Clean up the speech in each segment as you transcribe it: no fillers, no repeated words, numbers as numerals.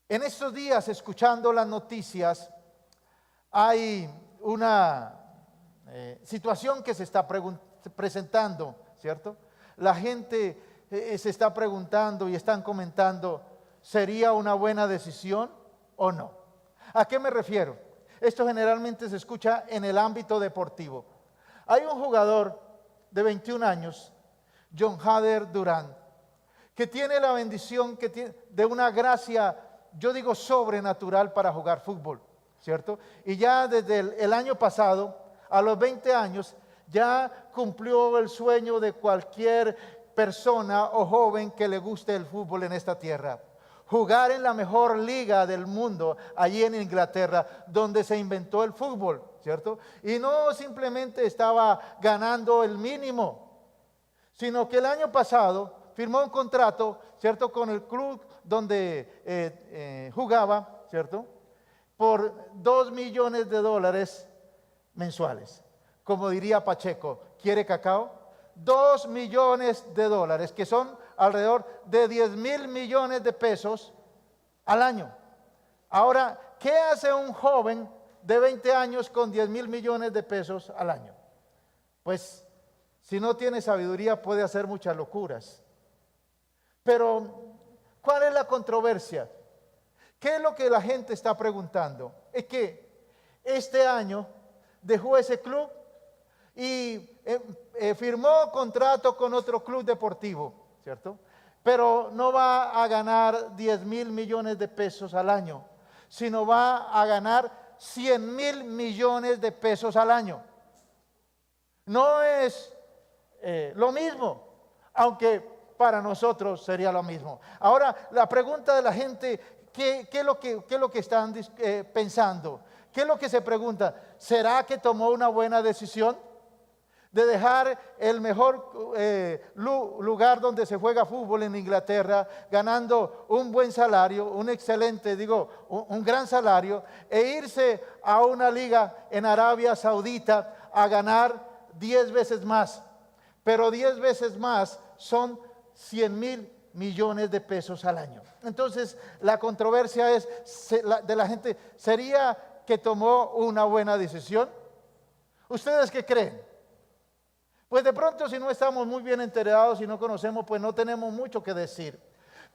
En estos días, escuchando las noticias, hay una situación que se está presentando, ¿cierto? La gente se está preguntando y están comentando, ¿sería una buena decisión o no? ¿A qué me refiero? Esto generalmente se escucha en el ámbito deportivo. Hay un jugador de 21 años, John Hader Durant, que tiene la bendición de una gracia, yo digo sobrenatural, para jugar fútbol, ¿cierto? Y ya desde el año pasado, a los 20 años, ya cumplió el sueño de cualquier persona o joven que le guste el fútbol en esta tierra. Jugar en la mejor liga del mundo, allí en Inglaterra, donde se inventó el fútbol, ¿cierto? Y no simplemente estaba ganando el mínimo, sino que el año pasado firmó un contrato, ¿cierto?, con el club donde jugaba, ¿cierto?, por $2 millones mensuales. Como diría Pacheco, ¿quiere cacao? $2 millones, que son alrededor de 10,000 millones de pesos al año. Ahora, ¿qué hace un joven de 20 años con 10,000 millones de pesos al año? Pues, si no tiene sabiduría, puede hacer muchas locuras. Pero, ¿cuál es la controversia? ¿Qué es lo que la gente está preguntando? Es que este año dejó ese club y firmó contrato con otro club deportivo, ¿cierto? Pero no va a ganar 10,000 millones de pesos al año, sino va a ganar 100,000 millones de pesos al año. No es lo mismo, aunque para nosotros sería lo mismo. Ahora, la pregunta de la gente, ¿qué es lo que están pensando? ¿Qué es lo que se pregunta? ¿Será que tomó una buena decisión de dejar el mejor lugar donde se juega fútbol en Inglaterra, ganando un buen salario, un gran salario, e irse a una liga en Arabia Saudita a ganar 10 veces más? Pero 10 veces más son 100,000 millones de pesos al año. Entonces, la controversia es de la gente, ¿sería que tomó una buena decisión? ¿Ustedes qué creen? Pues de pronto, si no estamos muy bien enterados y no conocemos, pues no tenemos mucho que decir.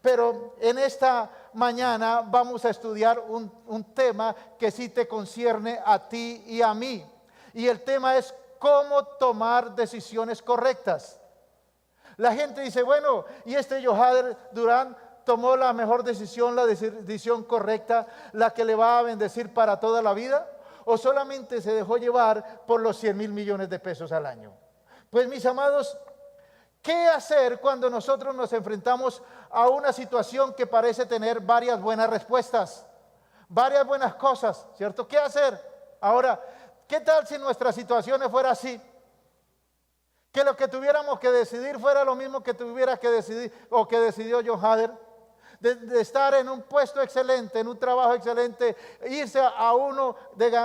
Pero en esta mañana vamos a estudiar un tema que sí te concierne a ti y a mí. Y el tema es cómo tomar decisiones correctas. La gente dice, bueno, ¿y este John Hader Durant tomó la mejor decisión, la decisión correcta, la que le va a bendecir para toda la vida? ¿O solamente se dejó llevar por los 100,000 millones de pesos al año? Pues mis amados, ¿qué hacer cuando nosotros nos enfrentamos a una situación que parece tener varias buenas respuestas, varias buenas cosas, ¿cierto? ¿Qué hacer? Ahora, ¿qué tal si nuestra situación fuera así? Que lo que tuviéramos que decidir fuera lo mismo que tuviera que decidir o que decidió John Hader, de estar en un puesto excelente, en un trabajo excelente, irse a uno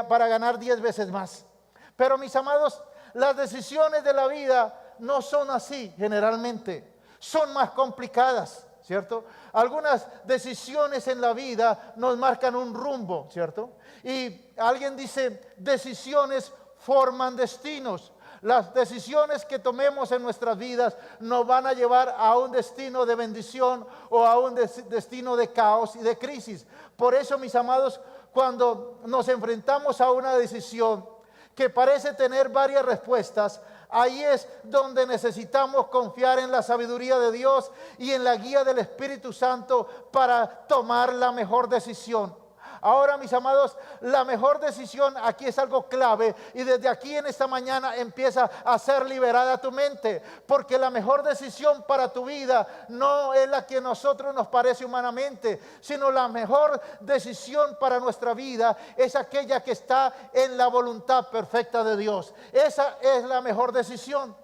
para ganar 10 veces más. Pero mis amados, las decisiones de la vida no son así generalmente, son más complicadas, ¿cierto? Algunas decisiones en la vida nos marcan un rumbo, ¿cierto? Y alguien dice, decisiones forman destinos. Las decisiones que tomemos en nuestras vidas nos van a llevar a un destino de bendición o a un destino de caos y de crisis. Por eso, mis amados, cuando nos enfrentamos a una decisión que parece tener varias respuestas, ahí es donde necesitamos confiar en la sabiduría de Dios y en la guía del Espíritu Santo para tomar la mejor decisión. Ahora, mis amados, la mejor decisión aquí es algo clave y desde aquí en esta mañana empieza a ser liberada tu mente, porque la mejor decisión para tu vida no es la que a nosotros nos parece humanamente, sino la mejor decisión para nuestra vida es aquella que está en la voluntad perfecta de Dios. Esa es la mejor decisión,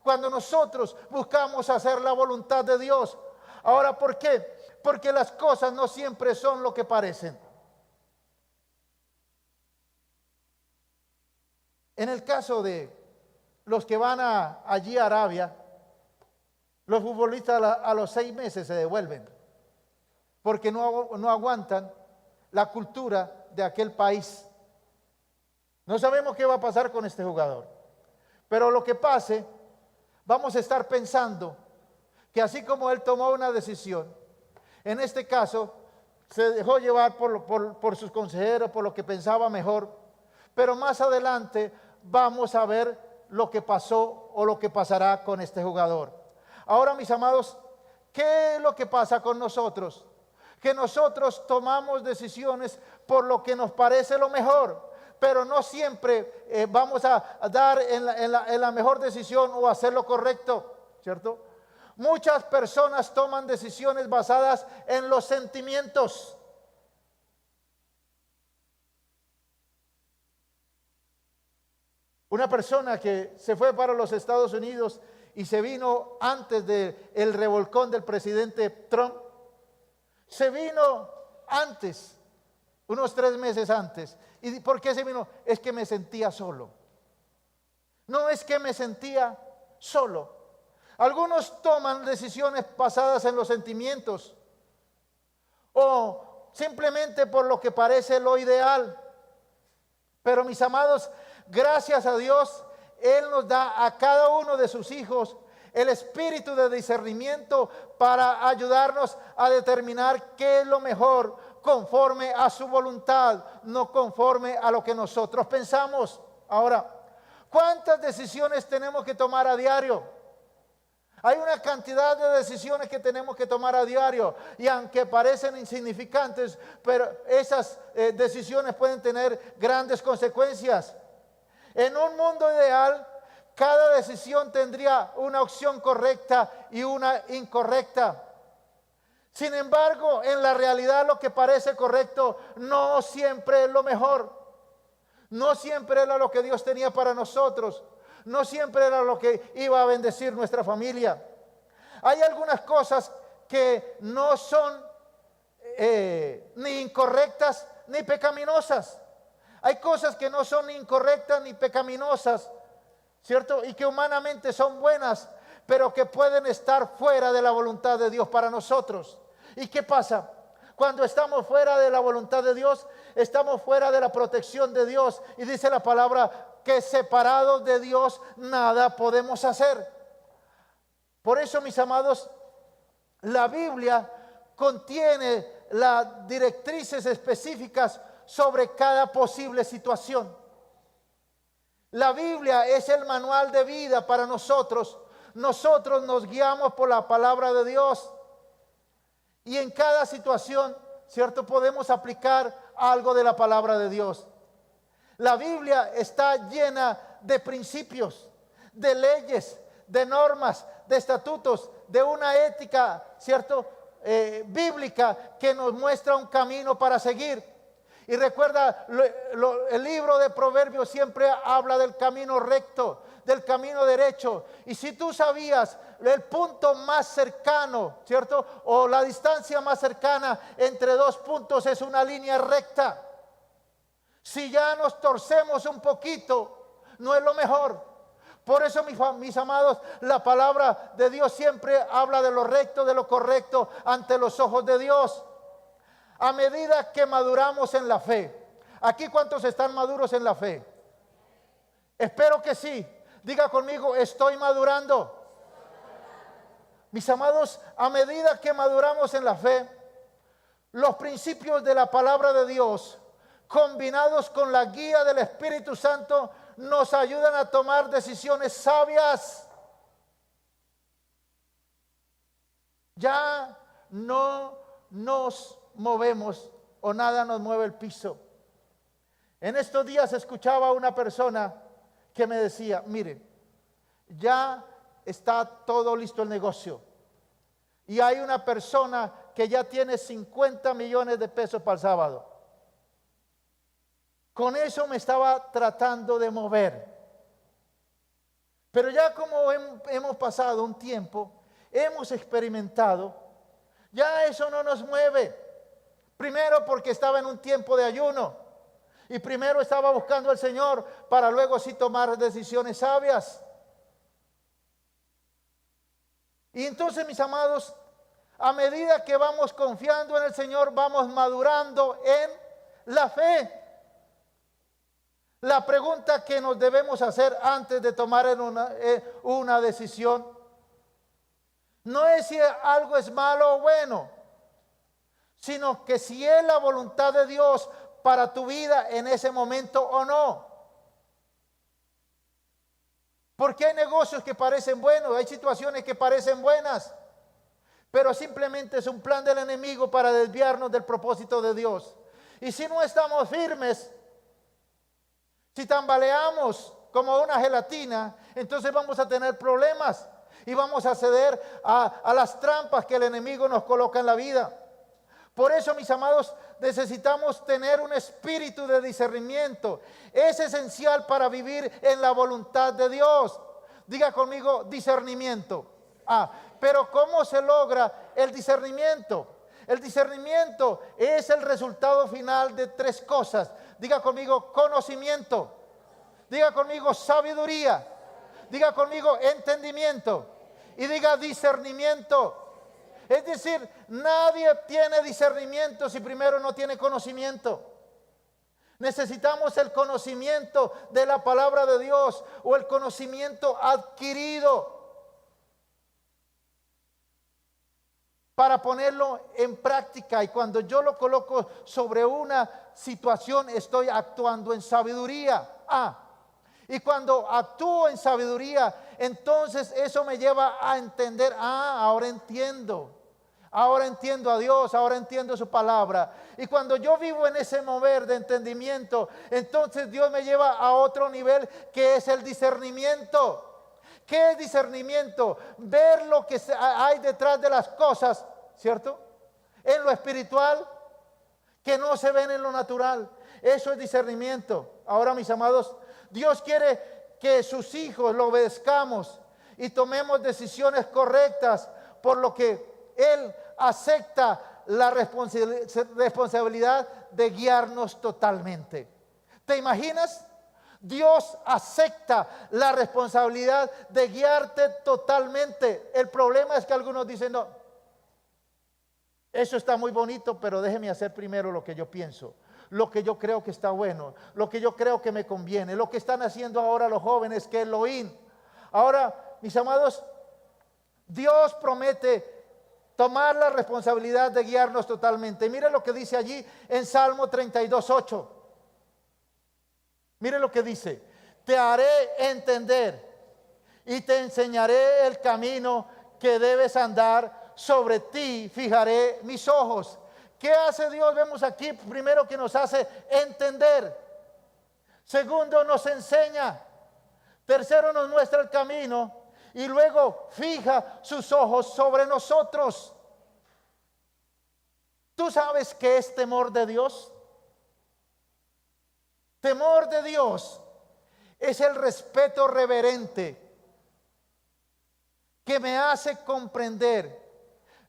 cuando nosotros buscamos hacer la voluntad de Dios. Ahora, ¿por qué? Porque las cosas no siempre son lo que parecen. En el caso de los que van allí a Arabia, los futbolistas a los 6 meses se devuelven. porque no aguantan la cultura de aquel país. No sabemos qué va a pasar con este jugador, pero lo que pase, vamos a estar pensando que así como él tomó una decisión, en este caso se dejó llevar por sus consejeros, por lo que pensaba mejor, pero más adelante vamos a ver lo que pasó o lo que pasará con este jugador. Ahora, mis amados, ¿qué es lo que pasa con nosotros? Que nosotros tomamos decisiones por lo que nos parece lo mejor, pero no siempre vamos a dar en la mejor decisión o hacer lo correcto, ¿cierto? Muchas personas toman decisiones basadas en los sentimientos. Una persona que se fue para los Estados Unidos y se vino antes del revolcón del presidente Trump, se vino antes, unos 3 meses antes. ¿Y por qué se vino? Es que me sentía solo. No es que me sentía solo. Algunos toman decisiones basadas en los sentimientos o simplemente por lo que parece lo ideal. Pero mis amados, gracias a Dios, Él nos da a cada uno de sus hijos el espíritu de discernimiento para ayudarnos a determinar qué es lo mejor conforme a su voluntad, no conforme a lo que nosotros pensamos. Ahora, ¿cuántas decisiones tenemos que tomar a diario? Hay una cantidad de decisiones que tenemos que tomar a diario y aunque parecen insignificantes, pero esas decisiones pueden tener grandes consecuencias. En un mundo ideal, cada decisión tendría una opción correcta y una incorrecta. Sin embargo, en la realidad lo que parece correcto no siempre es lo mejor. No siempre era lo que Dios tenía para nosotros. No siempre era lo que iba a bendecir nuestra familia. Hay algunas cosas que no son ni incorrectas ni pecaminosas. Hay cosas que no son ni incorrectas ni pecaminosas, ¿cierto? Y que humanamente son buenas, pero que pueden estar fuera de la voluntad de Dios para nosotros. ¿Y qué pasa? Cuando estamos fuera de la voluntad de Dios, estamos fuera de la protección de Dios. Y dice la palabra que separados de Dios nada podemos hacer. Por eso, mis amados, la Biblia contiene las directrices específicas sobre cada posible situación. La Biblia es el manual de vida para nosotros. Nosotros nos guiamos por la palabra de Dios. Y en cada situación, ¿cierto? Podemos aplicar algo de la palabra de Dios. La Biblia está llena de principios, de leyes, de normas, de estatutos, de una ética, ¿cierto? Bíblica que nos muestra un camino para seguir. Y recuerda, el libro de Proverbios siempre habla del camino recto, del camino derecho. Y si tú sabías el punto más cercano, ¿cierto? O la distancia más cercana entre dos puntos es una línea recta. Si ya nos torcemos un poquito, no es lo mejor. Por eso, mis amados, la palabra de Dios siempre habla de lo recto, de lo correcto ante los ojos de Dios. A medida que maduramos en la fe. ¿Aquí cuántos están maduros en la fe? Espero que sí. Diga conmigo, estoy madurando. Mis amados, a medida que maduramos en la fe, los principios de la palabra de Dios, combinados con la guía del Espíritu Santo, nos ayudan a tomar decisiones sabias. Ya no nos movemos o nada nos mueve el piso. En estos días escuchaba a una persona que me decía, mire, ya está todo listo el negocio y hay una persona que ya tiene 50 millones de pesos para el sábado. Con eso me estaba tratando de mover. Pero ya como hemos pasado un tiempo, hemos experimentado, ya eso no nos mueve. Primero porque estaba en un tiempo de ayuno. Y primero estaba buscando al Señor para luego sí tomar decisiones sabias. Y entonces, mis amados, a medida que vamos confiando en el Señor, vamos madurando en la fe. La pregunta que nos debemos hacer antes de tomar una decisión no es si algo es malo o bueno, sino que si es la voluntad de Dios para tu vida en ese momento o no. Porque hay negocios que parecen buenos, hay situaciones que parecen buenas, pero simplemente es un plan del enemigo para desviarnos del propósito de Dios. Y si no estamos firmes, si tambaleamos como una gelatina, entonces vamos a tener problemas y vamos a ceder a las trampas que el enemigo nos coloca en la vida. Por eso, mis amados, necesitamos tener un espíritu de discernimiento. Es esencial para vivir en la voluntad de Dios. Diga conmigo, discernimiento. Pero ¿cómo se logra el discernimiento? El discernimiento es el resultado final de tres cosas. Diga conmigo, conocimiento. Diga conmigo, sabiduría. Diga conmigo, entendimiento. Y diga, discernimiento. Es decir, nadie tiene discernimiento si primero no tiene conocimiento. Necesitamos el conocimiento de la palabra de Dios o el conocimiento adquirido para ponerlo en práctica. Y cuando yo lo coloco sobre una situación, estoy actuando en sabiduría. Y cuando actúo en sabiduría, entonces eso me lleva a entender, ahora entiendo. Ahora entiendo a Dios, ahora entiendo su palabra. Y cuando yo vivo en ese mover de entendimiento, entonces Dios me lleva a otro nivel que es el discernimiento. ¿Qué es discernimiento? Ver lo que hay detrás de las cosas, ¿cierto? En lo espiritual, que no se ven en lo natural. Eso es discernimiento. Ahora, mis amados, Dios quiere que sus hijos lo obedezcamos y tomemos decisiones correctas, por lo que Él acepta la responsabilidad de guiarnos totalmente. ¿Te imaginas? Dios acepta la responsabilidad de guiarte totalmente. El problema es que algunos dicen, no, eso está muy bonito, pero déjeme hacer primero lo que yo pienso, lo que yo creo que está bueno, lo que yo creo que me conviene, lo que están haciendo ahora los jóvenes, que es lo in. Ahora, mis amados, Dios promete tomar la responsabilidad de guiarnos totalmente. Mire lo que dice allí en Salmo 32:8. Mire lo que dice: te haré entender y te enseñaré el camino que debes andar, sobre ti fijaré mis ojos. ¿Qué hace Dios? Vemos aquí primero que nos hace entender. Segundo, nos enseña. Tercero, nos muestra el camino. Y luego fija sus ojos sobre nosotros. ¿Tú sabes qué es temor de Dios? Temor de Dios es el respeto reverente que me hace comprender,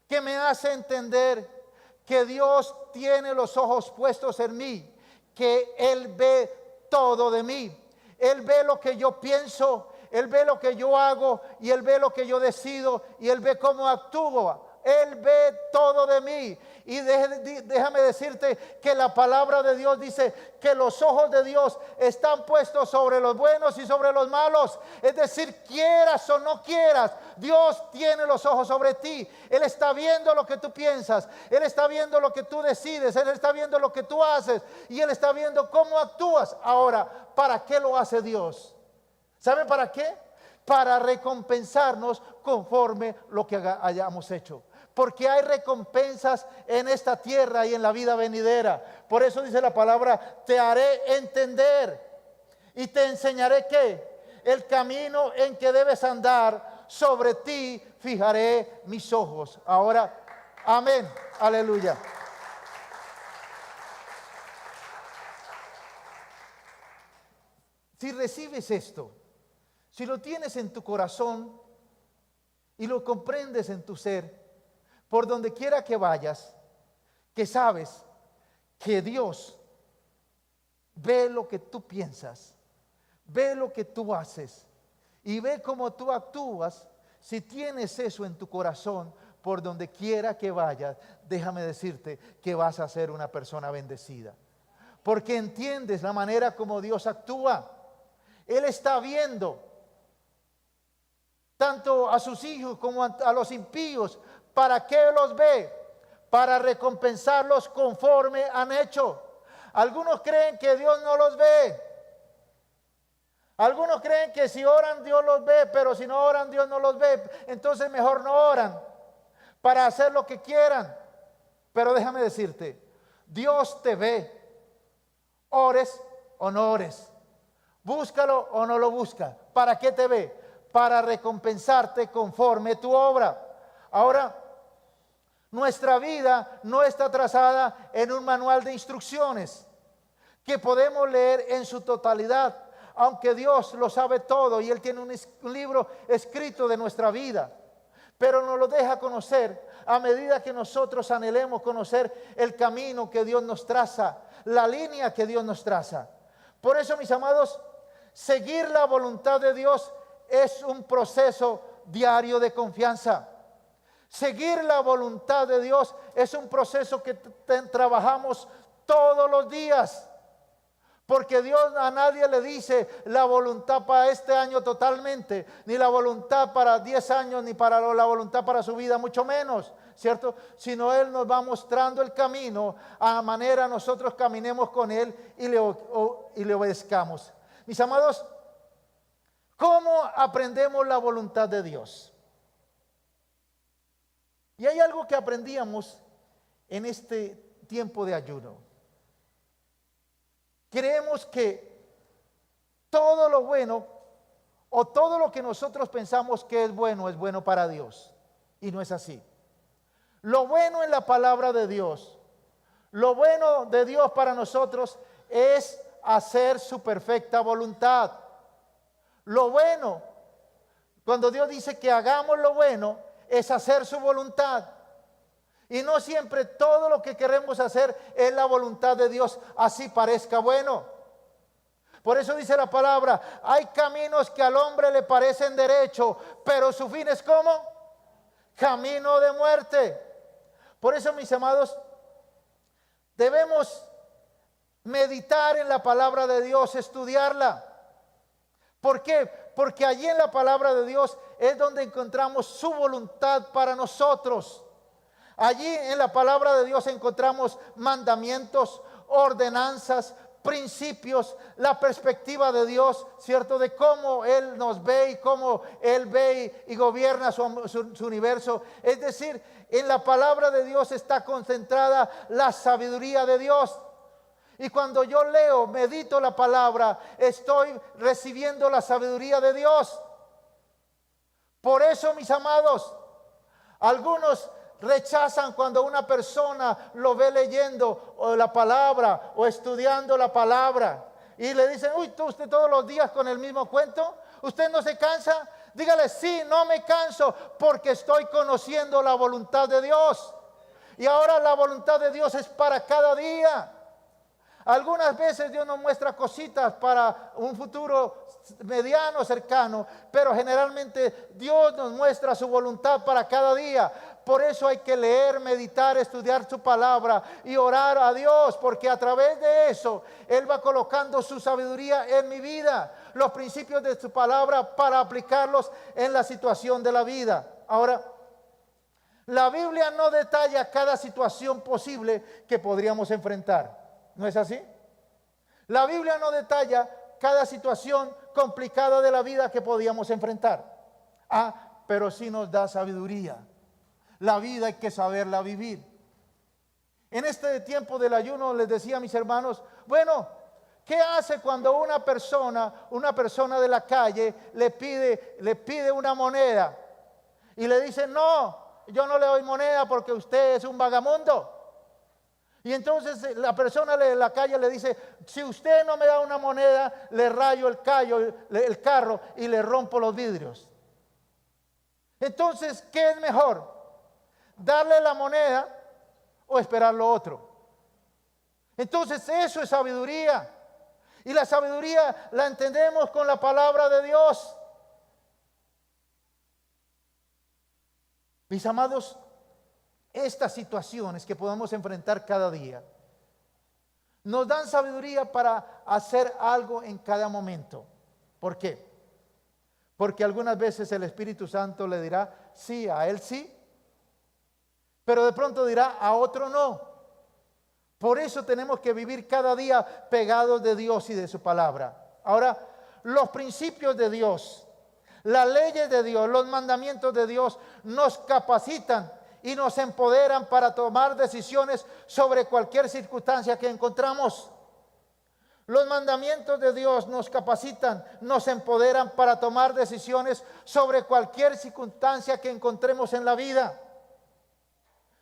que me hace entender que Dios tiene los ojos puestos en mí, que Él ve todo de mí. Él ve lo que yo pienso, Él ve lo que yo hago y Él ve lo que yo decido y Él ve cómo actúo. Él ve todo de mí. Y déjame decirte que la palabra de Dios dice que los ojos de Dios están puestos sobre los buenos y sobre los malos. Es decir, quieras o no quieras, Dios tiene los ojos sobre ti. Él está viendo lo que tú piensas, Él está viendo lo que tú decides, Él está viendo lo que tú haces y Él está viendo cómo actúas. Ahora, ¿para qué lo hace Dios? ¿Sabe para qué? Para recompensarnos conforme lo que hayamos hecho. Porque hay recompensas en esta tierra y en la vida venidera. Por eso dice la palabra: te haré entender y te enseñaré ¿qué? El camino en que debes andar, sobre ti fijaré mis ojos. Ahora, amén, aleluya. Si recibes esto, si lo tienes en tu corazón y lo comprendes en tu ser, por donde quiera que vayas, que sabes que Dios ve lo que tú piensas, ve lo que tú haces y ve cómo tú actúas. Si tienes eso en tu corazón, por donde quiera que vayas, déjame decirte que vas a ser una persona bendecida. Porque entiendes la manera como Dios actúa. Él está viendo tanto a sus hijos como a los impíos. ¿Para qué los ve? Para recompensarlos conforme han hecho. Algunos creen que Dios no los ve. Algunos creen que si oran Dios los ve, pero si no oran Dios no los ve. Entonces mejor no oran para hacer lo que quieran. Pero déjame decirte, Dios te ve. Ores o no ores. Búscalo o no lo busca. ¿Para qué te ve? Para recompensarte conforme tu obra. Ahora, nuestra vida no está trazada en un manual de instrucciones que podemos leer en su totalidad, aunque Dios lo sabe todo y Él tiene un libro escrito de nuestra vida, pero nos lo deja conocer a medida que nosotros anhelemos conocer el camino que Dios nos traza, la línea que Dios nos traza. Por eso, mis amados, seguir la voluntad de Dios es un proceso diario de confianza. Seguir la voluntad de Dios es un proceso que trabajamos todos los días. Porque Dios a nadie le dice la voluntad para este año totalmente, ni la voluntad para 10 años, ni para la voluntad para su vida, mucho menos, ¿cierto? Sino Él nos va mostrando el camino a manera nosotros caminemos con Él y le obedezcamos. Mis amados, ¿cómo aprendemos la voluntad de Dios? Y hay algo que aprendíamos en este tiempo de ayuno. Creemos que todo lo bueno o todo lo que nosotros pensamos que es bueno para Dios. Y no es así. Lo bueno en la palabra de Dios, lo bueno de Dios para nosotros es hacer su perfecta voluntad. Lo bueno, cuando Dios dice que hagamos lo bueno, es hacer su voluntad. Y no siempre todo lo que queremos hacer es la voluntad de Dios, así parezca bueno. Por eso dice la palabra, hay caminos que al hombre le parecen derecho, pero su fin es ¿cómo? Camino de muerte. Por eso, mis amados, debemos meditar en la palabra de Dios, estudiarla. ¿Por qué? Porque allí en la palabra de Dios es donde encontramos su voluntad para nosotros. Allí en la palabra de Dios encontramos mandamientos, ordenanzas, principios, la perspectiva de Dios, ¿cierto? De cómo Él nos ve y cómo Él ve y gobierna su universo. Es decir, en la palabra de Dios está concentrada la sabiduría de Dios. Y cuando yo leo, medito la palabra, estoy recibiendo la sabiduría de Dios. Por eso, mis amados, algunos rechazan cuando una persona lo ve leyendo la palabra o estudiando la palabra y le dicen, uy, usted todos los días con el mismo cuento, ¿usted no se cansa? Dígale, sí, no me canso porque estoy conociendo la voluntad de Dios. Y ahora la voluntad de Dios es para cada día. Algunas veces Dios nos muestra cositas para un futuro mediano, cercano, pero generalmente Dios nos muestra su voluntad para cada día. Por eso hay que leer, meditar, estudiar su palabra y orar a Dios, porque a través de eso Él va colocando su sabiduría en mi vida, los principios de su palabra para aplicarlos en la situación de la vida. Ahora, la Biblia no detalla cada situación posible que podríamos enfrentar. ¿No es así? La Biblia no detalla cada situación complicada de la vida que podíamos enfrentar. Pero sí nos da sabiduría. La vida hay que saberla vivir. En este tiempo del ayuno les decía a mis hermanos, bueno, ¿qué hace cuando una persona de la calle le pide una moneda y le dice, no, yo no le doy moneda porque usted es un vagamundo? Y entonces la persona de la calle le dice, si usted no me da una moneda, le rayo el carro y le rompo los vidrios. Entonces, ¿qué es mejor? ¿Darle la moneda o esperar lo otro? Entonces eso es sabiduría. Y la sabiduría la entendemos con la palabra de Dios. Mis amados, estas situaciones que podemos enfrentar cada día. Nos dan sabiduría para hacer algo en cada momento. ¿Por qué? Porque algunas veces el Espíritu Santo le dirá sí, a él sí, pero de pronto dirá a otro no. Por eso tenemos que vivir cada día pegados de Dios y de su palabra. Ahora, los principios de Dios, las leyes de Dios, los mandamientos de Dios nos capacitan y nos empoderan para tomar decisiones sobre cualquier circunstancia que encontramos. Los mandamientos de Dios nos capacitan, nos empoderan para tomar decisiones sobre cualquier circunstancia que encontremos en la vida.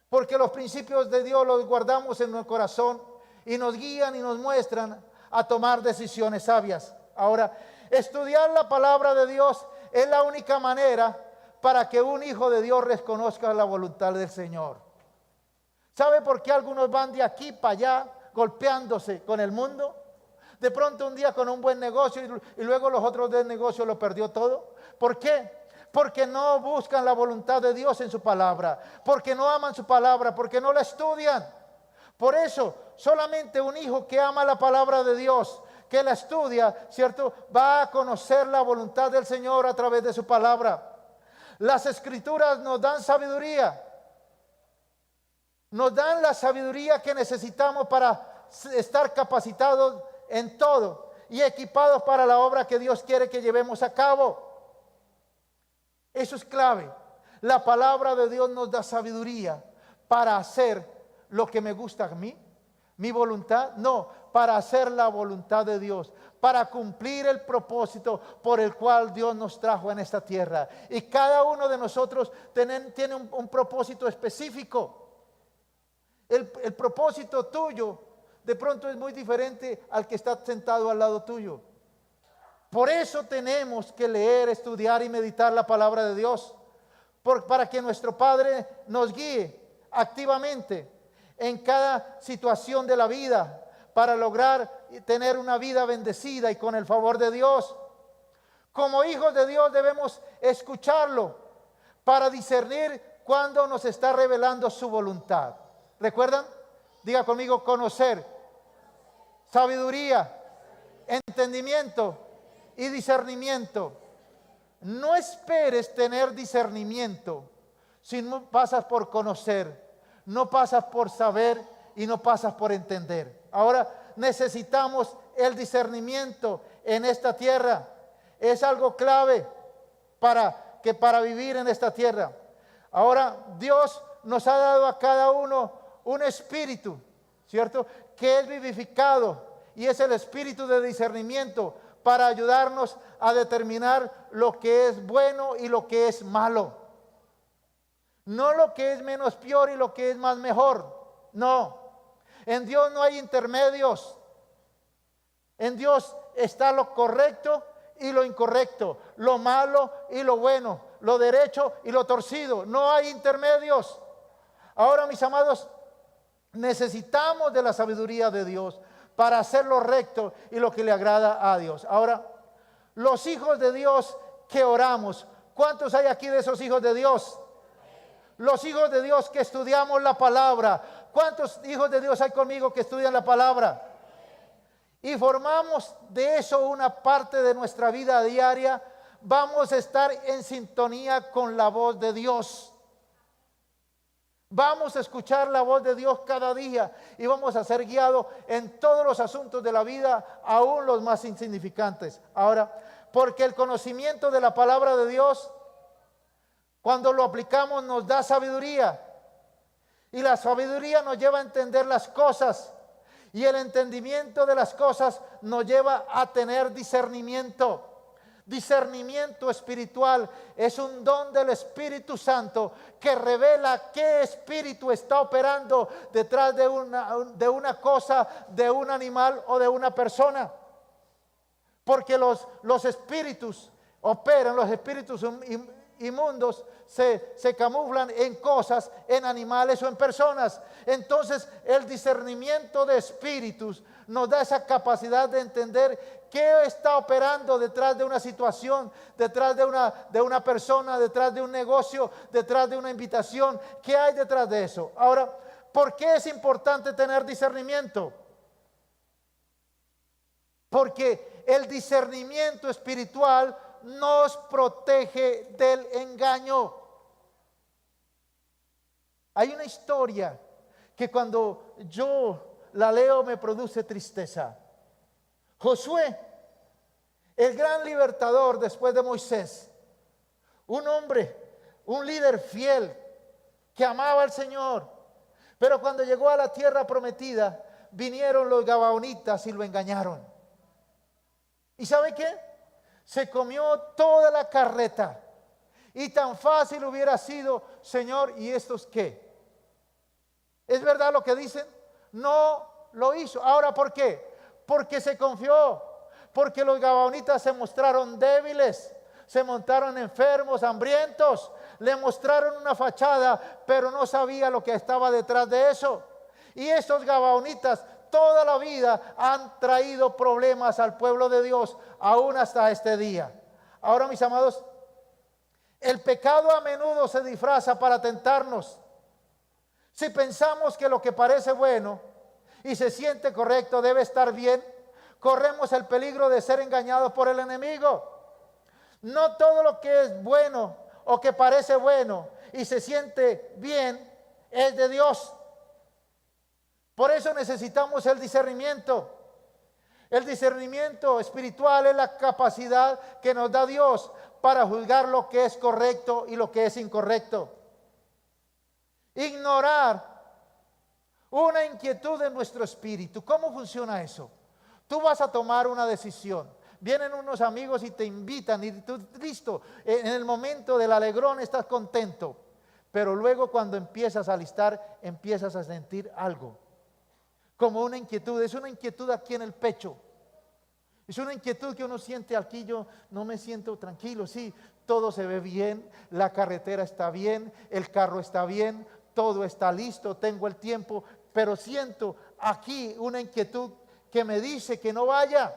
Porque los principios de Dios los guardamos en nuestro corazón y nos guían y nos muestran a tomar decisiones sabias. Ahora, estudiar la palabra de Dios es la única manera para que un hijo de Dios reconozca la voluntad del Señor. ¿Sabe por qué algunos van de aquí para allá golpeándose con el mundo? De pronto un día con un buen negocio y luego los otros del negocio lo perdió todo. ¿Por qué? Porque no buscan la voluntad de Dios en su palabra, porque no aman su palabra, porque no la estudian. Por eso, solamente un hijo que ama la palabra de Dios, que la estudia, ¿cierto?, va a conocer la voluntad del Señor a través de su palabra. Las escrituras nos dan sabiduría. Nos dan la sabiduría que necesitamos para estar capacitados en todo y equipados para la obra que Dios quiere que llevemos a cabo. Eso es clave. La palabra de Dios nos da sabiduría para hacer lo que me gusta a mí, mi voluntad. No, para hacer la voluntad de Dios, para cumplir el propósito por el cual Dios nos trajo en esta tierra. Y cada uno de nosotros tiene un propósito específico. El propósito tuyo de pronto es muy diferente al que está sentado al lado tuyo. Por eso tenemos que leer, estudiar y meditar la palabra de Dios, para que nuestro Padre nos guíe activamente en cada situación de la vida, para lograr tener una vida bendecida y con el favor de Dios. Como hijos de Dios debemos escucharlo para discernir cuando nos está revelando su voluntad. ¿Recuerdan? Diga conmigo: conocer, sabiduría, entendimiento y discernimiento. No esperes tener discernimiento si no pasas por conocer, no pasas por saber y no pasas por entender. Ahora necesitamos el discernimiento en esta tierra. Es algo clave para vivir en esta tierra. Ahora Dios nos ha dado a cada uno un espíritu, ¿cierto?, que es vivificado, y es el espíritu de discernimiento para ayudarnos a determinar lo que es bueno y lo que es malo. No lo que es menos peor y lo que es más mejor. No. En Dios no hay intermedios. En Dios está lo correcto y lo incorrecto, lo malo y lo bueno, lo derecho y lo torcido. No hay intermedios. Ahora, mis amados, necesitamos de la sabiduría de Dios para hacer lo recto y lo que le agrada a Dios. Ahora, los hijos de Dios que oramos, ¿cuántos hay aquí de esos hijos de Dios? Los hijos de Dios que estudiamos la palabra. ¿Cuántos hijos de Dios hay conmigo que estudian la palabra? Y formamos de eso una parte de nuestra vida diaria. Vamos a estar en sintonía con la voz de Dios. Vamos a escuchar la voz de Dios cada día y vamos a ser guiados en todos los asuntos de la vida, aún los más insignificantes. Ahora, porque el conocimiento de la palabra de Dios, cuando lo aplicamos, nos da sabiduría. Y la sabiduría nos lleva a entender las cosas. Y el entendimiento de las cosas nos lleva a tener discernimiento. Discernimiento espiritual es un don del Espíritu Santo que revela qué espíritu está operando detrás de una cosa, de un animal o de una persona. Porque los espíritus operan, los espíritus inmundos se camuflan en cosas, en animales o en personas. Entonces el discernimiento de espíritus nos da esa capacidad de entender ¿Qué está operando detrás de una situación, detrás de una persona, detrás de un negocio, detrás de una invitación? ¿Qué hay detrás de eso? Ahora, ¿por qué es importante tener discernimiento? Porque el discernimiento espiritual nos protege del engaño. Hay una historia que cuando yo la leo me produce tristeza. Josué, el gran libertador después de Moisés, un hombre, un líder fiel que amaba al Señor, pero cuando llegó a la tierra prometida, vinieron los gabaonitas y lo engañaron. ¿Y sabe qué? Se comió toda la carreta. Y tan fácil hubiera sido, Señor, ¿y estos qué? ¿Es verdad lo que dicen? No lo hizo. Ahora, ¿por qué? Porque se confió. Porque los gabaonitas se mostraron débiles, se montaron enfermos, hambrientos, le mostraron una fachada, pero no sabía lo que estaba detrás de eso. Y estos gabaonitas toda la vida han traído problemas al pueblo de Dios, aún hasta este día. Ahora, mis amados, el pecado a menudo se disfraza para tentarnos. Si pensamos que lo que parece bueno y se siente correcto debe estar bien, corremos el peligro de ser engañados por el enemigo. No todo lo que es bueno o que parece bueno y se siente bien es de Dios. Por eso necesitamos el discernimiento. El discernimiento espiritual es la capacidad que nos da Dios para juzgar lo que es correcto y lo que es incorrecto. Ignorar una inquietud en nuestro espíritu. ¿Cómo funciona eso? Tú vas a tomar una decisión. Vienen unos amigos y te invitan y tú, listo, en el momento del alegrón estás contento. Pero luego cuando empiezas a alistar, empiezas a sentir algo. Como una inquietud, es una inquietud aquí en el pecho. Es una inquietud que uno siente aquí, yo no me siento tranquilo. Sí, todo se ve bien, la carretera está bien, el carro está bien, todo está listo, tengo el tiempo, pero siento aquí una inquietud que me dice que no vaya.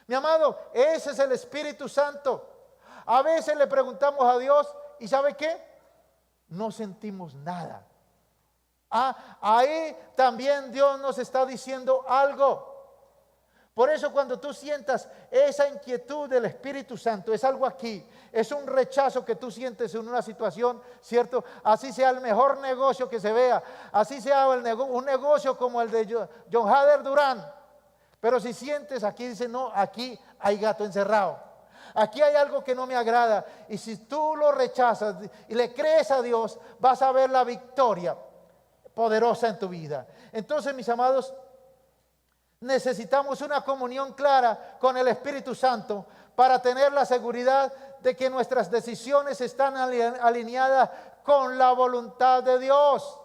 Mi amado, ese es el Espíritu Santo. A veces le preguntamos a Dios y ¿sabe qué? No sentimos nada. Ahí también Dios nos está diciendo algo. Por eso cuando tú sientas esa inquietud del Espíritu Santo, es algo aquí, es un rechazo que tú sientes en una situación, ¿cierto? Así sea el mejor negocio que se vea, así sea un negocio como el de John Hader Durán. Pero si sientes aquí, dice, no, aquí hay gato encerrado. Aquí hay algo que no me agrada. Y si tú lo rechazas y le crees a Dios, vas a ver la victoria poderosa en tu vida. Entonces, mis amados, necesitamos una comunión clara con el Espíritu Santo para tener la seguridad de que nuestras decisiones están alineadas con la voluntad de Dios.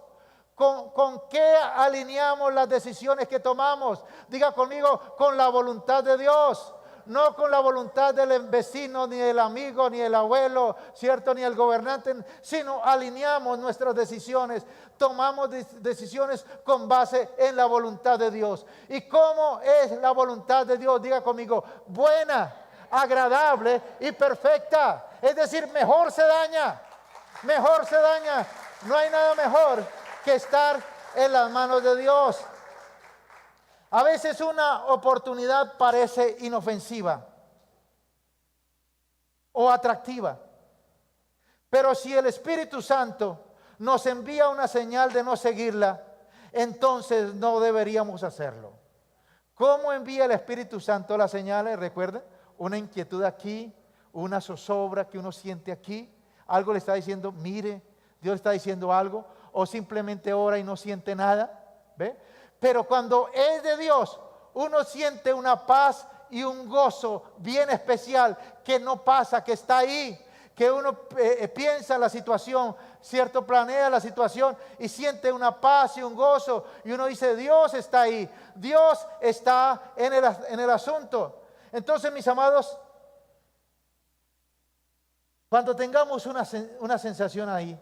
¿Con qué alineamos las decisiones que tomamos? Diga conmigo, con la voluntad de Dios. No con la voluntad del vecino, ni del amigo, ni el abuelo, ¿cierto? Ni el gobernante, sino alineamos nuestras decisiones, tomamos decisiones con base en la voluntad de Dios. ¿Y cómo es la voluntad de Dios? Diga conmigo, buena, agradable y perfecta. Es decir, mejor se daña, mejor se daña. No hay nada mejor que estar en las manos de Dios. A veces una oportunidad parece inofensiva o atractiva, pero si el Espíritu Santo nos envía una señal de no seguirla, entonces no deberíamos hacerlo. ¿Cómo envía el Espíritu Santo las señales? Recuerden, una inquietud aquí, una zozobra que uno siente aquí, algo le está diciendo, mire, Dios le está diciendo algo, o simplemente ora y no siente nada, ¿ve? Pero cuando es de Dios, uno siente una paz y un gozo bien especial que no pasa, que está ahí, que uno piensa la situación, cierto, planea la situación y siente una paz y un gozo y uno dice, Dios está ahí, Dios está en el asunto. Entonces, mis amados, cuando tengamos una sensación ahí,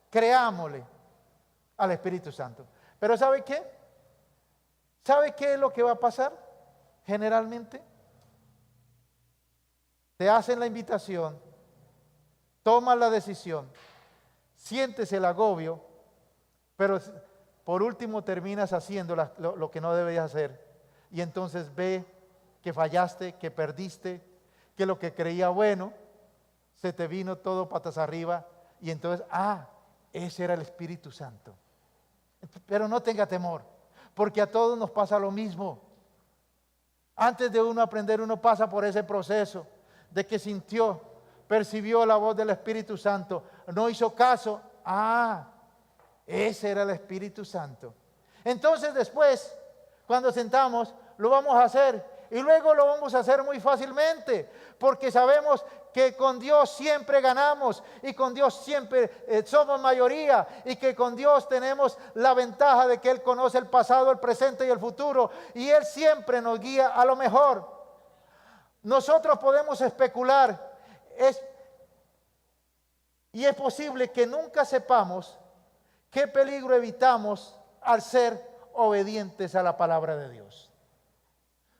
creámosle al Espíritu Santo. Pero ¿sabe qué? ¿Sabe qué es lo que va a pasar generalmente? te hacen la invitación, tomas la decisión, sientes el agobio, pero por último terminas haciendo lo que no debías hacer. Y entonces ve que fallaste, que perdiste, que lo que creía bueno, se te vino todo patas arriba. Y entonces, ese era el Espíritu Santo. Pero no tenga temor, porque a todos nos pasa lo mismo. Antes de uno aprender, uno pasa por ese proceso de que sintió, percibió la voz del Espíritu Santo, no hizo caso. Ese era el Espíritu Santo. Entonces después, cuando sentamos, lo vamos a hacer. Y luego lo vamos a hacer muy fácilmente, porque sabemos que con Dios siempre ganamos y con Dios siempre somos mayoría, y que con Dios tenemos la ventaja de que Él conoce el pasado, el presente y el futuro, y Él siempre nos guía a lo mejor. Nosotros podemos especular, y es posible que nunca sepamos qué peligro evitamos al ser obedientes a la palabra de Dios.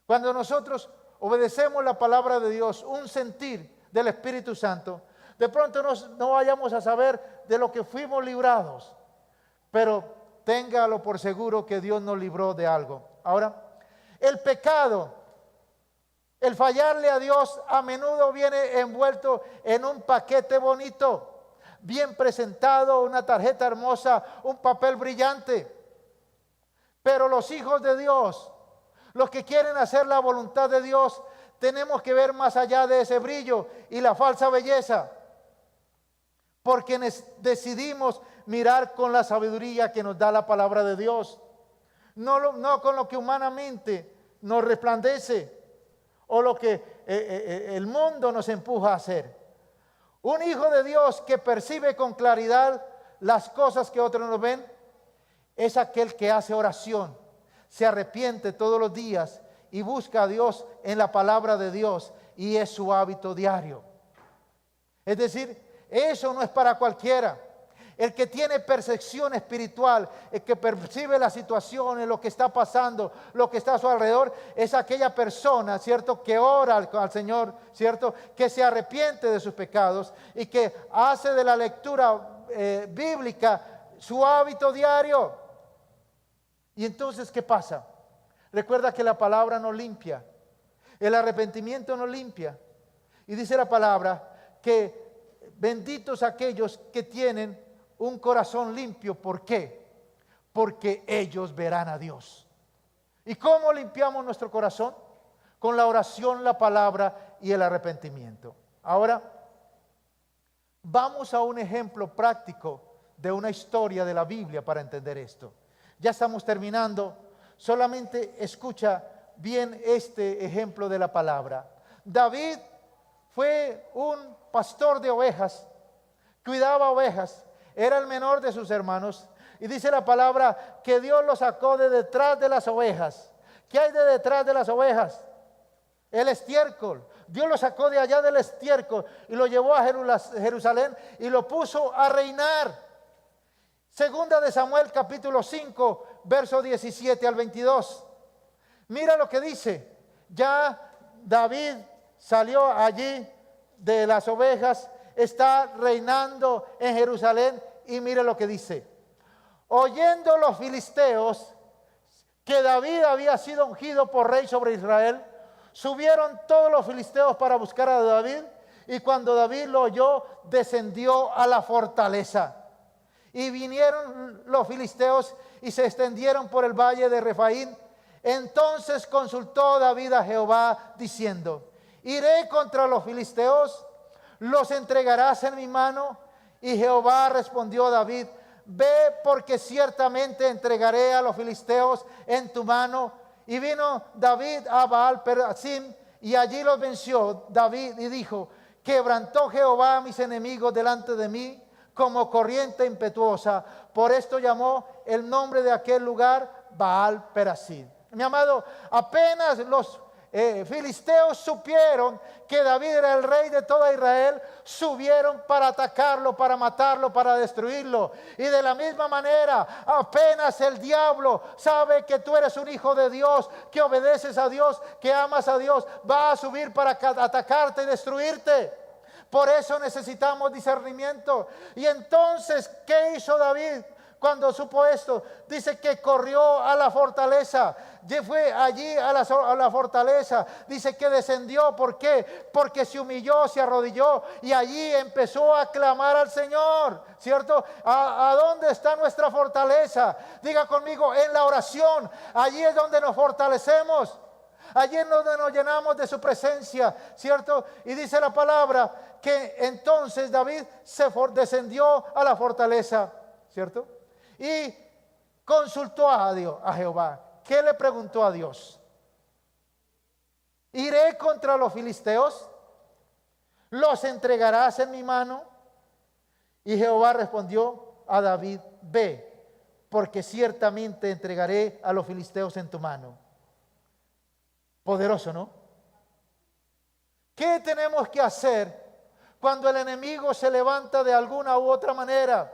Cuando nosotros obedecemos la palabra de Dios, un sentir del Espíritu Santo, de pronto no vayamos a saber de lo que fuimos librados, pero téngalo por seguro que Dios nos libró de algo. Ahora, el pecado, el fallarle a Dios, a menudo viene envuelto en un paquete bonito, bien presentado, una tarjeta hermosa, un papel brillante. Pero los hijos de Dios, los que quieren hacer la voluntad de Dios, tenemos que ver más allá de ese brillo y la falsa belleza, porque decidimos mirar con la sabiduría que nos da la palabra de Dios, no con lo que humanamente nos resplandece o lo que el mundo nos empuja a hacer. Un hijo de Dios que percibe con claridad las cosas que otros no ven es aquel que hace oración, se arrepiente todos los días y busca a Dios en la palabra de Dios, y es su hábito diario. Es decir, eso no es para cualquiera. El que tiene percepción espiritual, el que percibe las situaciones, lo que está pasando, lo que está a su alrededor, es aquella persona, ¿cierto?, que ora al Señor, ¿cierto?, que se arrepiente de sus pecados y que hace de la lectura bíblica su hábito diario. Y entonces, ¿qué pasa? Recuerda que la palabra nos limpia, el arrepentimiento nos limpia. Y dice la palabra que benditos aquellos que tienen un corazón limpio. ¿Por qué? Porque ellos verán a Dios. ¿Y cómo limpiamos nuestro corazón? Con la oración, la palabra y el arrepentimiento. Ahora, vamos a un ejemplo práctico de una historia de la Biblia para entender esto. Ya estamos terminando. Solamente escucha bien este ejemplo de la palabra. David fue un pastor de ovejas, cuidaba ovejas, era el menor de sus hermanos. Y dice la palabra que Dios lo sacó de detrás de las ovejas. ¿Qué hay de detrás de las ovejas? El estiércol. Dios lo sacó de allá del estiércol y lo llevó a Jerusalén y lo puso a reinar. Segunda de Samuel capítulo 5, verso 17 al 22. Mira lo que dice. Ya David salió allí de las ovejas, está reinando en Jerusalén, y mire lo que dice. Oyendo los filisteos que David había sido ungido por rey sobre Israel, subieron todos los filisteos para buscar a David, y cuando David lo oyó, descendió a la fortaleza. Y vinieron los filisteos y se extendieron por el valle de Refaín. Entonces consultó David a Jehová diciendo: ¿iré contra los filisteos? ¿Los entregarás en mi mano? Y Jehová respondió a David: ve, porque ciertamente entregaré a los filisteos en tu mano. Y vino David a Baal-Perasim, y allí los venció David, y dijo: quebrantó Jehová a mis enemigos delante de mí como corriente impetuosa. Por esto llamó el nombre de aquel lugar Baal-Perasim. Mi amado, apenas los filisteos supieron que David era el rey de toda Israel, subieron para atacarlo, para matarlo, para destruirlo. Y de la misma manera, apenas el diablo sabe que tú eres un hijo de Dios, que obedeces a Dios, que amas a Dios, va a subir para atacarte y destruirte. Por eso necesitamos discernimiento. Y entonces, ¿qué hizo David cuando supo esto? Dice que corrió a la fortaleza. Fue allí a la fortaleza. Dice que descendió. ¿Por qué? Porque se humilló, se arrodilló y allí empezó a clamar al Señor. ¿Cierto? ¿A dónde está nuestra fortaleza? Diga conmigo, en la oración. Allí es donde nos fortalecemos. Allí es donde nos llenamos de su presencia, ¿cierto? Y dice la palabra que entonces David descendió a la fortaleza, ¿cierto? Y consultó a Dios, a Jehová. ¿Qué le preguntó a Dios? ¿Iré contra los filisteos? ¿Los entregarás en mi mano? Y Jehová respondió a David, ve, porque ciertamente entregaré a los filisteos en tu mano. Poderoso, ¿no? ¿Qué tenemos que hacer cuando el enemigo se levanta de alguna u otra manera?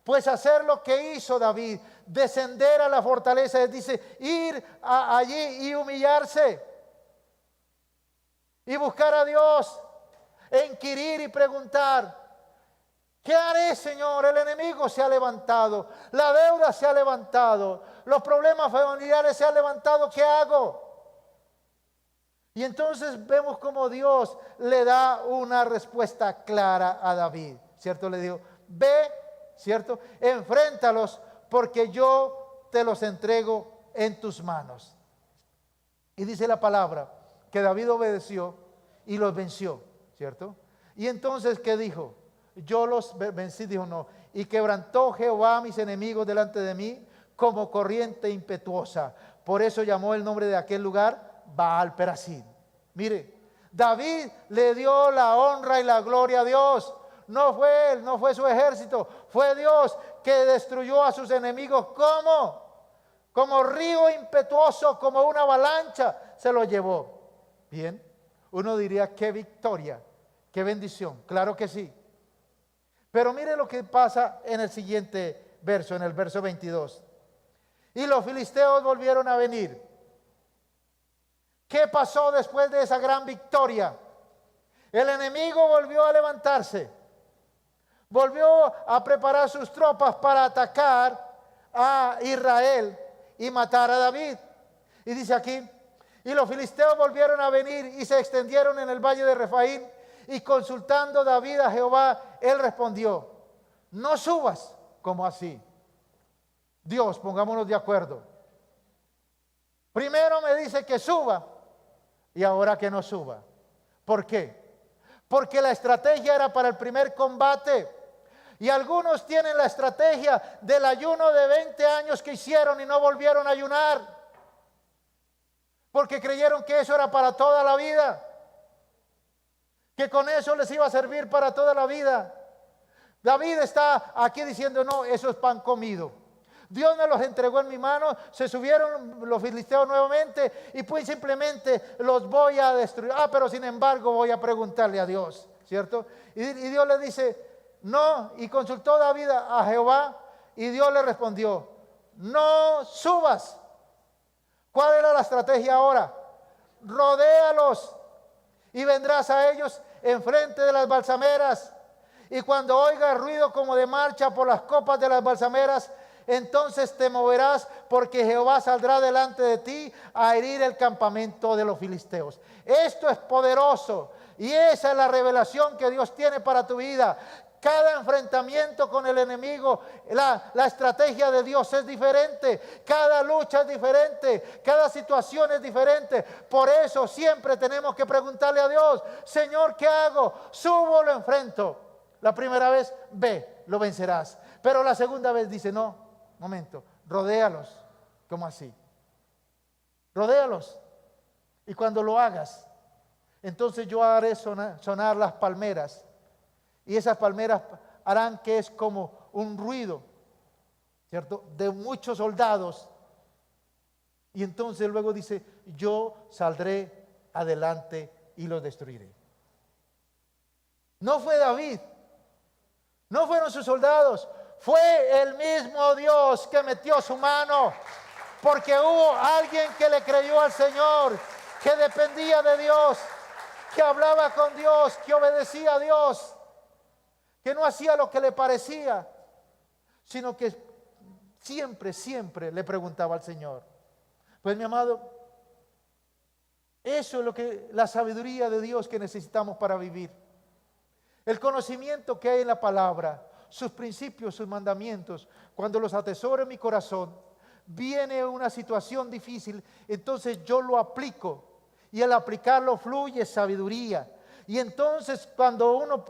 Pues hacer lo que hizo David, descender a la fortaleza, dice, ir allí y humillarse y buscar a Dios, inquirir y preguntar, ¿qué haré, Señor? El enemigo se ha levantado, la deuda se ha levantado, los problemas familiares se han levantado, ¿qué hago? Y entonces vemos como Dios le da una respuesta clara a David, ¿cierto? Le dijo, ve, ¿cierto? Enfréntalos porque yo te los entrego en tus manos. Y dice la palabra que David obedeció y los venció, ¿cierto? Y entonces, ¿qué dijo? Yo los vencí, dijo no. Y quebrantó Jehová a mis enemigos delante de mí como corriente impetuosa. Por eso llamó el nombre de aquel lugar Baal Perasim. Mire, David le dio la honra y la gloria a Dios. No fue él, no fue su ejército, fue Dios que destruyó a sus enemigos. ¿Cómo? Como río impetuoso, como una avalancha, se lo llevó. Bien, uno diría, qué victoria, qué bendición. Claro que sí. Pero mire lo que pasa en el siguiente verso, en el verso 22. Y los filisteos volvieron a venir. ¿Qué pasó después de esa gran victoria? El enemigo volvió a levantarse. Volvió a preparar sus tropas para atacar a Israel y matar a David. Y dice aquí, y los filisteos volvieron a venir y se extendieron en el valle de Refaín. Y consultando David a Jehová, él respondió, no subas. ¿Cómo así? Dios, pongámonos de acuerdo. Primero me dice que suba y ahora que no suba. ¿Por qué? Porque la estrategia era para el primer combate. Y algunos tienen la estrategia del ayuno de 20 años que hicieron y no volvieron a ayunar. Porque creyeron que eso era para toda la vida. Que con eso les iba a servir para toda la vida. David está aquí diciendo, no, eso es pan comido. Dios me los entregó en mi mano, se subieron los filisteos nuevamente y pues simplemente los voy a destruir. Pero sin embargo voy a preguntarle a Dios, ¿cierto? Y Dios le dice, no, y consultó David a Jehová y Dios le respondió, no subas. ¿Cuál era la estrategia ahora? Rodéalos y vendrás a ellos enfrente de las balsameras. Y cuando oigas ruido como de marcha por las copas de las balsameras, entonces te moverás porque Jehová saldrá delante de ti a herir el campamento de los filisteos. Esto es poderoso y esa es la revelación que Dios tiene para tu vida. Cada enfrentamiento con el enemigo, la estrategia de Dios es diferente. Cada lucha es diferente. Cada situación es diferente. Por eso siempre tenemos que preguntarle a Dios, Señor, ¿qué hago? ¿Subo o lo enfrento? La primera vez, ve, lo vencerás. Pero la segunda vez dice, no, momento, rodéalos. ¿Cómo así? Rodéalos. Y cuando lo hagas, entonces yo haré sonar las palmeras. Y esas palmeras harán que es como un ruido, ¿cierto? De muchos soldados. Y entonces luego dice, yo saldré adelante y los destruiré. No fue David, no fueron sus soldados, fue el mismo Dios que metió su mano, porque hubo alguien que le creyó al Señor, que dependía de Dios, que hablaba con Dios, que obedecía a Dios, que no hacía lo que le parecía, sino que siempre le preguntaba al Señor. Pues mi amado, eso es lo que la sabiduría de Dios que necesitamos para vivir. El conocimiento que hay en la palabra, sus principios, sus mandamientos, cuando los atesoro en mi corazón, viene una situación difícil, entonces yo lo aplico y al aplicarlo fluye sabiduría. Y entonces cuando uno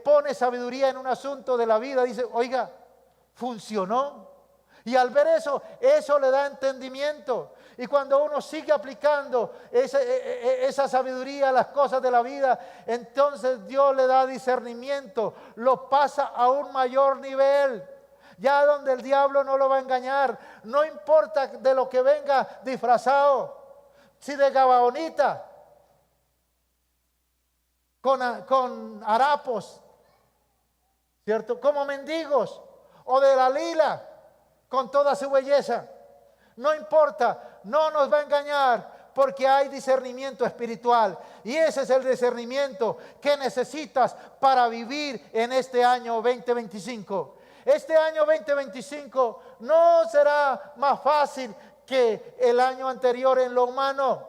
pone sabiduría en un asunto de la vida, dice, oiga, funcionó. Y al ver eso, eso le da entendimiento. Y cuando uno sigue aplicando esa sabiduría a las cosas de la vida, entonces Dios le da discernimiento, lo pasa a un mayor nivel. Ya donde el diablo no lo va a engañar, no importa de lo que venga disfrazado, si de gabaonita, con harapos, ¿cierto? Como mendigos, o de la lila, con toda su belleza. No importa, no nos va a engañar, porque hay discernimiento espiritual. Y ese es el discernimiento que necesitas para vivir en este año 2025. Este año 2025 no será más fácil que el año anterior en lo humano.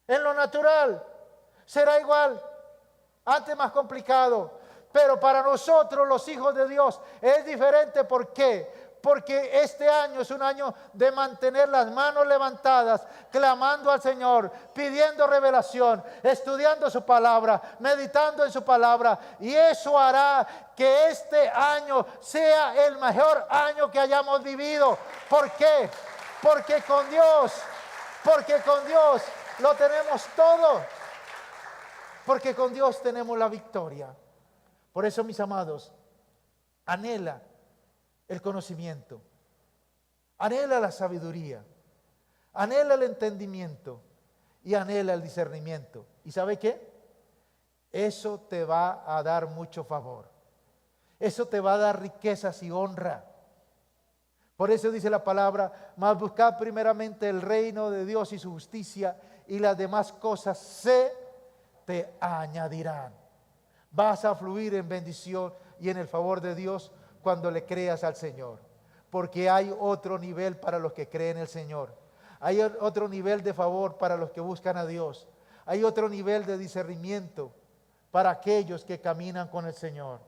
En lo natural será igual, antes más complicado. Pero para nosotros los hijos de Dios es diferente. ¿Por qué? Porque este año es un año de mantener las manos levantadas, clamando al Señor, pidiendo revelación, estudiando su palabra, meditando en su palabra. Y eso hará que este año sea el mejor año que hayamos vivido. ¿Por qué? Porque con Dios lo tenemos todo. Porque con Dios tenemos la victoria. Por eso, mis amados, anhela el conocimiento, anhela la sabiduría, anhela el entendimiento y anhela el discernimiento. ¿Y sabe qué? Eso te va a dar mucho favor. Eso te va a dar riquezas y honra. Por eso dice la palabra, mas buscad primeramente el reino de Dios y su justicia, y las demás cosas se te añadirán. Vas a fluir en bendición y en el favor de Dios cuando le creas al Señor. Porque hay otro nivel para los que creen en el Señor. Hay otro nivel de favor para los que buscan a Dios. Hay otro nivel de discernimiento para aquellos que caminan con el Señor.